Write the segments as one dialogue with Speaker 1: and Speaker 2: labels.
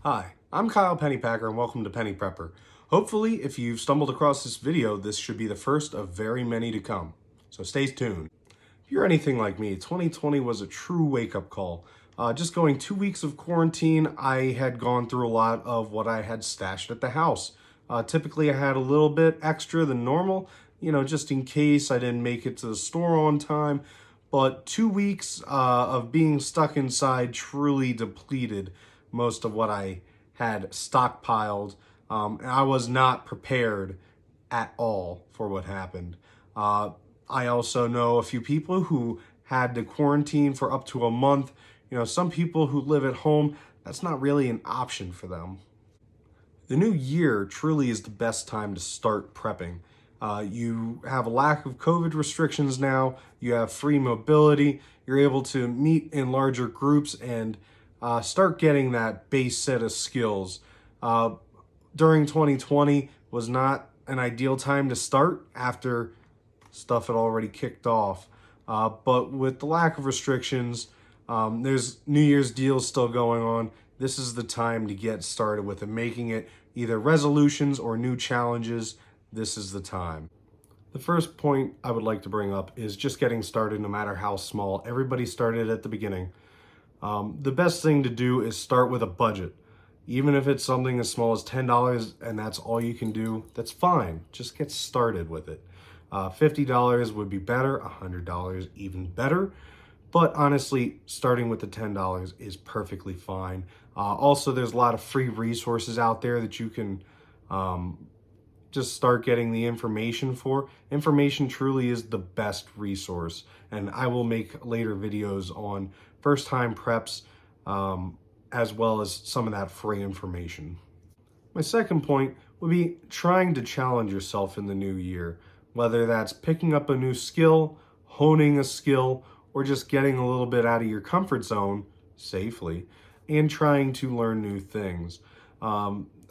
Speaker 1: Hi, I'm Kyle Pennypacker and welcome to PennyPrepper. Hopefully, if you've stumbled across this video, this should be the first of very many to come. So stay tuned. If you're anything like me, 2020 was a true wake-up call. Just going 2 weeks of quarantine, I had gone through a lot of what I had stashed at the house. Typically, I had a little bit extra than normal, just in case I didn't make it to the store on time. But 2 weeks of being stuck inside truly depleted most of what I had stockpiled. And I was not prepared at all for what happened. I also know a few people who had to quarantine for up to a month. Some people who live at home, that's not really an option for them. The new year truly is the best time to start prepping. You have a lack of COVID restrictions now, you have free mobility, you're able to meet in larger groups and start getting that base set of skills. During 2020 was not an ideal time to start after stuff had already kicked off. But with the lack of restrictions, there's New Year's deals still going on. This is the time to get started with it, making it either resolutions or new challenges. This is the time. The first point I would like to bring up is just getting started, no matter how small. Everybody started at the beginning. The best thing to do is start with a budget. Even if it's something as small as $10 and that's all you can do, that's fine. Just get started with it. $50 would be better, $100 even better. But honestly, starting with the $10 is perfectly fine. Also, there's a lot of free resources out there that you can just start getting the information for. Information truly is the best resource. And I will make later videos on first-time preps as well as some of that free information. My second point would be trying to challenge yourself in the new year, whether that's picking up a new skill, honing a skill, or just getting a little bit out of your comfort zone safely and trying to learn new things.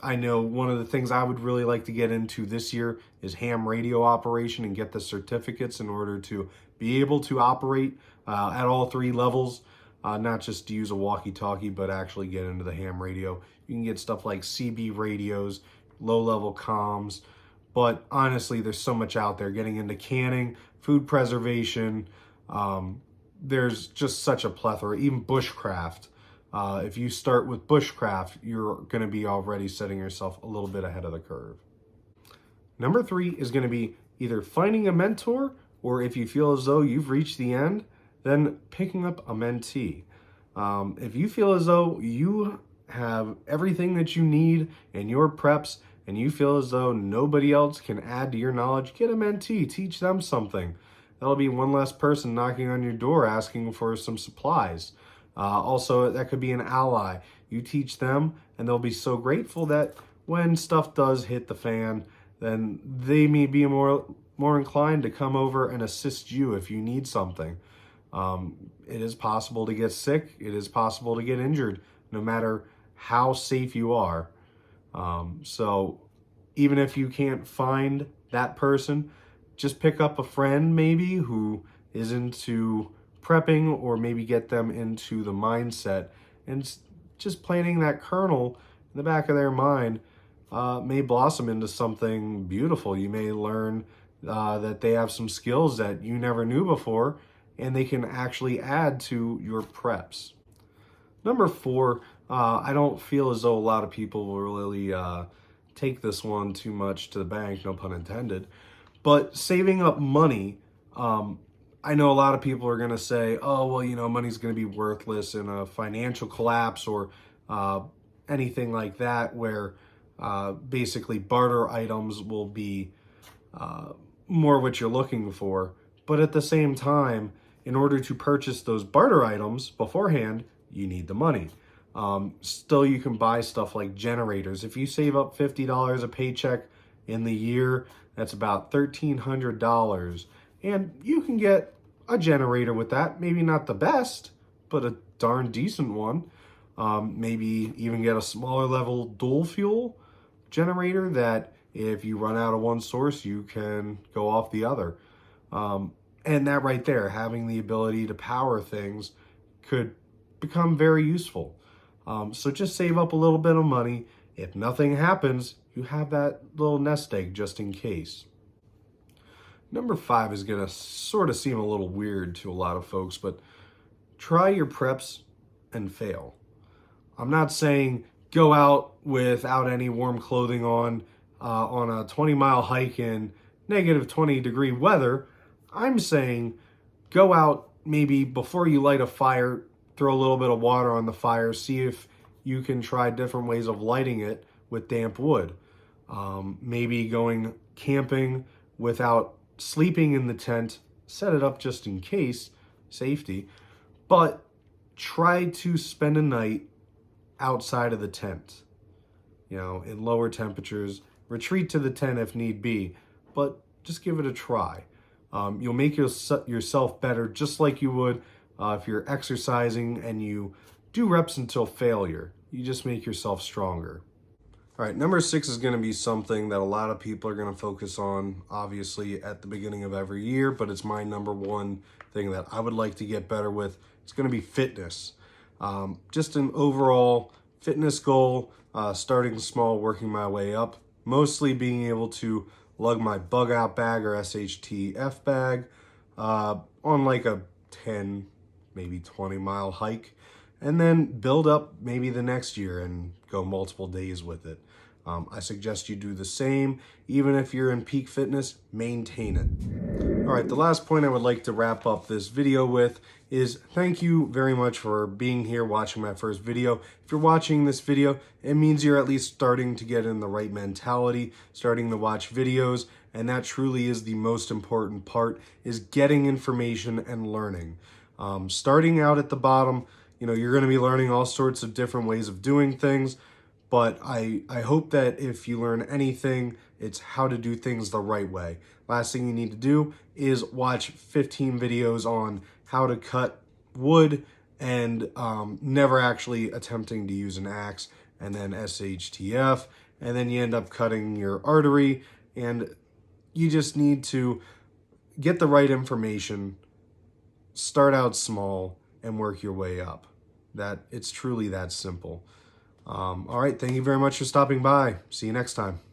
Speaker 1: I know one of the things I would really like to get into this year is ham radio operation and get the certificates in order to be able to operate at all three levels, not just to use a walkie-talkie, but actually get into the ham radio. You can get stuff like CB radios, low-level comms, but honestly, there's so much out there. Getting into canning, food preservation, there's just such a plethora, even bushcraft. If you start with bushcraft, you're going to be already setting yourself a little bit ahead of the curve. Number 3 is going to be either finding a mentor, or if you feel as though you've reached the end, then picking up a mentee. If you feel as though you have everything that you need in your preps, and you feel as though nobody else can add to your knowledge, get a mentee, teach them something. That'll be one less person knocking on your door asking for some supplies. Also, that could be an ally. You teach them, and they'll be so grateful that when stuff does hit the fan, then they may be more inclined to come over and assist you if you need something. It is possible to get sick. It is possible to get injured, no matter how safe you are. So even if you can't find that person, just pick up a friend maybe who is into prepping, or maybe get them into the mindset, and just planting that kernel in the back of their mind may blossom into something beautiful. You may learn that they have some skills that you never knew before, and they can actually add to your preps. Number 4, I don't feel as though a lot of people will really take this one too much to the bank, no pun intended, but saving up money. I know a lot of people are going to say, oh, well, money's going to be worthless in a financial collapse or anything like that, where basically barter items will be more what you're looking for. But at the same time, in order to purchase those barter items beforehand, you need the money. Still, you can buy stuff like generators. If you save up $50 a paycheck in the year, that's about $1,300. And you can get a generator with that. Maybe not the best, but a darn decent one. Maybe even get a smaller level dual fuel generator that if you run out of one source, you can go off the other. And that right there, having the ability to power things, could become very useful. So just save up a little bit of money. If nothing happens, you have that little nest egg just in case. Number 5 is going to sort of seem a little weird to a lot of folks, but try your preps and fail. I'm not saying go out without any warm clothing on a 20-mile hike in negative 20-degree weather. I'm saying go out maybe before you light a fire, throw a little bit of water on the fire, see if you can try different ways of lighting it with damp wood. Maybe going camping without sleeping in the tent, set it up just in case, safety, but try to spend a night outside of the tent, in lower temperatures. Retreat to the tent if need be, but just give it a try. You'll make yourself better just like you would if you're exercising and you do reps until failure. You just make yourself stronger. All right, number 6 is going to be something that a lot of people are going to focus on, obviously, at the beginning of every year, but it's my number 1 thing that I would like to get better with. It's going to be fitness. Just an overall fitness goal, starting small, working my way up, mostly being able to lug my bug out bag or SHTF bag on like a 10, maybe 20-mile hike, and then build up maybe the next year and go multiple days with it. I suggest you do the same. Even if you're in peak fitness, maintain it. All right, the last point I would like to wrap up this video with is thank you very much for being here watching my first video. If you're watching this video, it means you're at least starting to get in the right mentality, starting to watch videos, and that truly is the most important part, is getting information and learning. Starting out at the bottom, you're going to be learning all sorts of different ways of doing things, but I hope that if you learn anything, it's how to do things the right way. Last thing you need to do is watch 15 videos on how to cut wood and never actually attempting to use an axe, and then SHTF, and then you end up cutting your artery, and you just need to get the right information, start out small, and work your way up. It's truly that simple. All right, thank you very much for stopping by. See you next time.